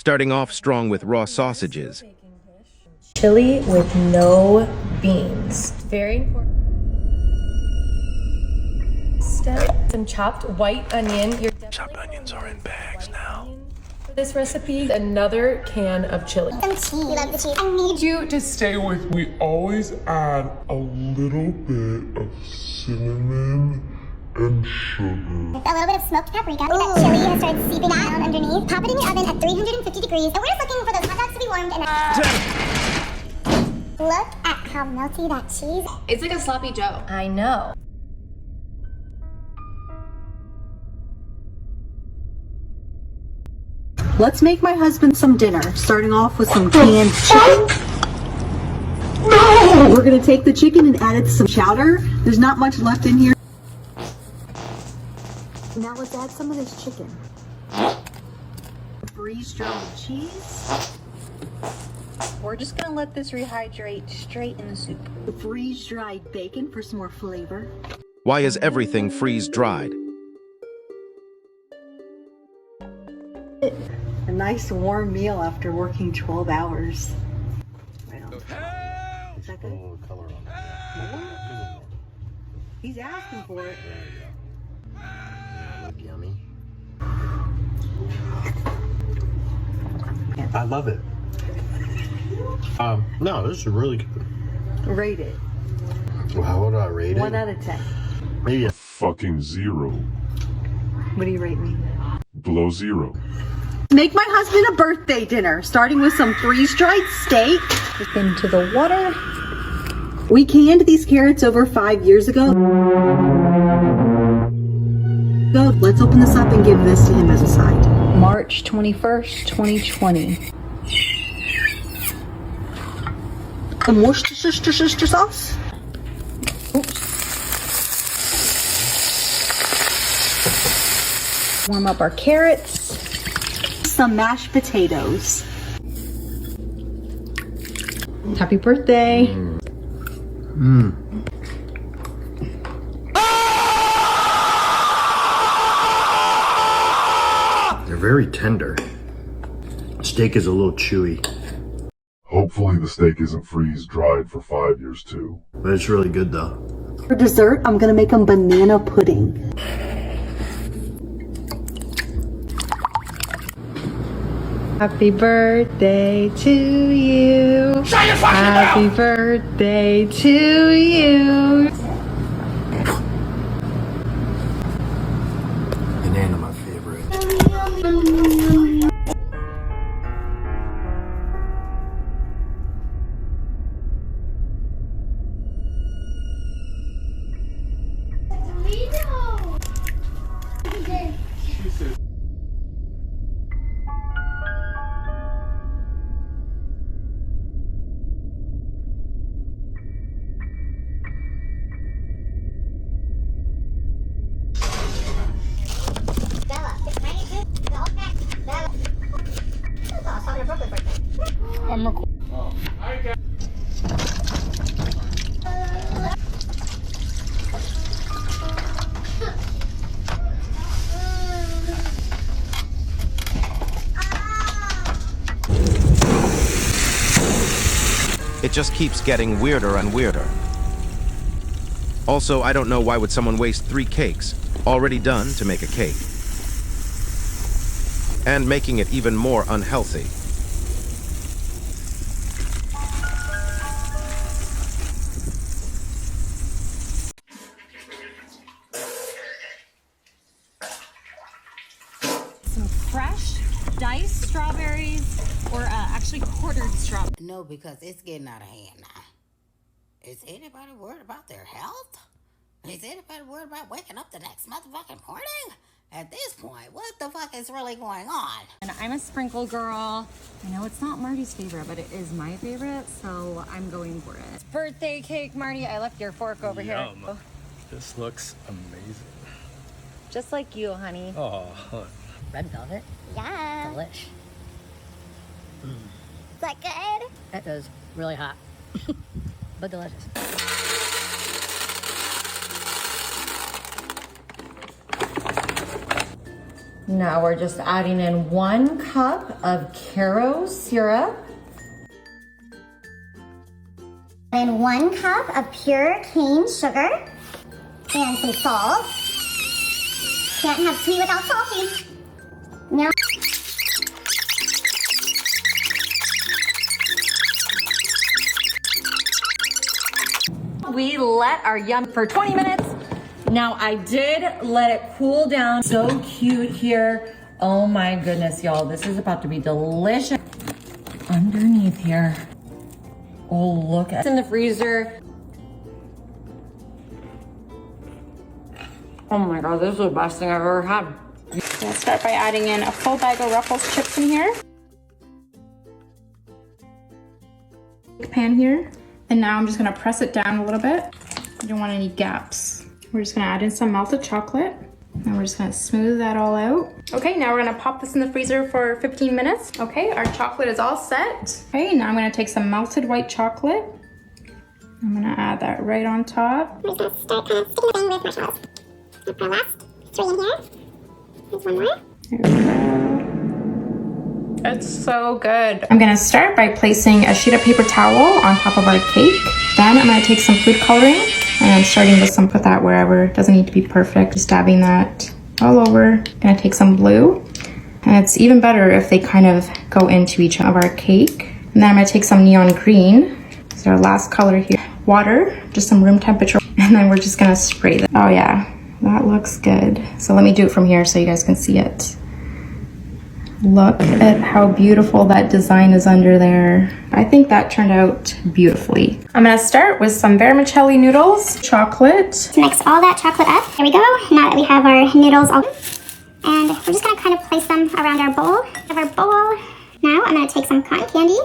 Starting off strong with raw sausages. Chili with no beans. Very important step. Some chopped white onion. Chopped onions are in bags now. For this recipe, another can of chili. Some cheese. We love the cheese. I need you to stay with. We always add a little bit of cinnamon and sugar. A little bit of smoked paprika. That chili has started seeping down underneath. Pop it in the oven at 350 degrees. And we're just looking for those hot dogs to be warmed. And look at how melty that cheese is. It's like a sloppy Joe. I know. Let's make my husband some dinner, starting off with some canned chicken. No! We're gonna take the chicken and add it to some chowder. There's not much left in here. Now let's add some of this chicken. Freeze-dried cheese. We're just gonna let this rehydrate straight in the soup. Freeze-dried bacon for some more flavor. Why is everything freeze-dried? A nice warm meal after working 12 hours. Right on. Is that good? Color on it. He's asking for it. Look yummy. I love it. No, this is really good. Rate it. Well, how would I rate it? 1 out of 10. Maybe a Fucking 0. What do you rate me? Below 0. Make my husband a birthday dinner, starting with some freeze-dried steak. Into the water. We canned these carrots over 5 years ago. So let's open this up and give this to him as a side. March 21st, 2020. Some Worcestershire sauce. Warm up our carrots. Some mashed potatoes. Happy birthday. They're very tender. Steak is a little chewy, Hopefully the steak isn't freeze-dried for 5 years too. but it's really good though. For dessert, I'm gonna make him banana pudding. Happy birthday to you. Happy birthday to you. Banana, my favorite. I'm recording. It just keeps getting weirder and weirder. Also, I don't know why would someone waste 3 cakes, already done to make a cake. And making it even more unhealthy. Some fresh diced strawberries, or actually quartered strawberries. No, because it's getting out of hand now. Is anybody worried about their health? Is anybody worried about waking up the next motherfucking morning? At this point, what the fuck is really going on? And I'm a sprinkle girl. I know it's not Marty's favorite, but it is my favorite, so I'm going for it. It's birthday cake, Marty. I left your fork over here. This looks amazing. Just like you, honey. Oh, Red velvet? Yeah. Delish. Is that good? That is really hot. But delicious. Now we're just adding in 1 cup of Caro syrup. And 1 cup of pure cane sugar. And some salt. Can't have sweet without salty. Now We let our yum for 20 minutes. Now I did let it cool down. So cute here. Oh my goodness, y'all. This is about to be delicious. Underneath here. Oh, look at it in the freezer. Oh my God, this is the best thing I've ever had. I'm gonna start by adding in a full bag of Ruffles chips in here. Pan here. And now I'm just gonna press it down a little bit. I don't want any gaps. We're just gonna add in some melted chocolate. And we're just gonna smooth that all out. Okay, now we're gonna pop this in the freezer for 15 minutes. Okay, our chocolate is all set. Okay, now I'm gonna take some melted white chocolate. I'm gonna add that right on top. we're just gonna start kind of sticking the thing with marshmallows. Now for our last 3 in here. There's 1 more. There we go. It's so good. I'm gonna start by placing a sheet of paper towel on top of our cake. Then I'm gonna take some food coloring and I'm starting with some, put that wherever. It doesn't need to be perfect. Just dabbing that all over. Gonna take some blue. And it's even better if they kind of go into each of our cake. And then I'm gonna take some neon green. This is our last color here. Water, just some room temperature. And then we're just gonna spray that. Oh yeah, that looks good. So let me do it from here so you guys can see it. Look at how beautiful that design is under there. I think that turned out beautifully. I'm gonna start with some vermicelli noodles, chocolate. Mix all that chocolate up. There we go. Now that we have our noodles all, and we're just gonna kind of place them around our bowl. Have our bowl. Now I'm gonna take some cotton candy.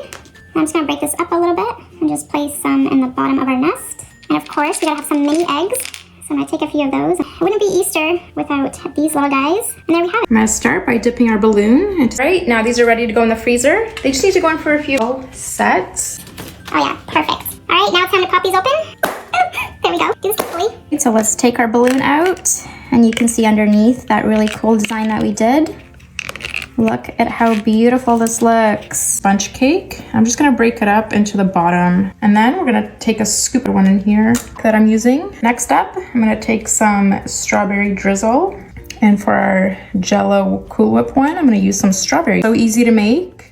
I'm just gonna break this up a little bit and just place some in the bottom of our nest. And of course, we gotta have some mini eggs. So I'm gonna take a few of those. It wouldn't be Easter without these little guys. And there we have it. I'm gonna start by dipping our balloon. Right, now these are ready to go in the freezer. They just need to go in for a few sets. Oh yeah, perfect. All right, now it's time to pop these open. There we go. Do this quickly. So let's take our balloon out. And you can see underneath that really cool design that we did. Look at how beautiful this looks. Sponge cake. I'm just gonna break it up into the bottom. And then we're gonna take a scoop of one in here that I'm using. Next up, I'm gonna take some strawberry drizzle. And for our Jello Cool Whip one, I'm gonna use some strawberry. So easy to make.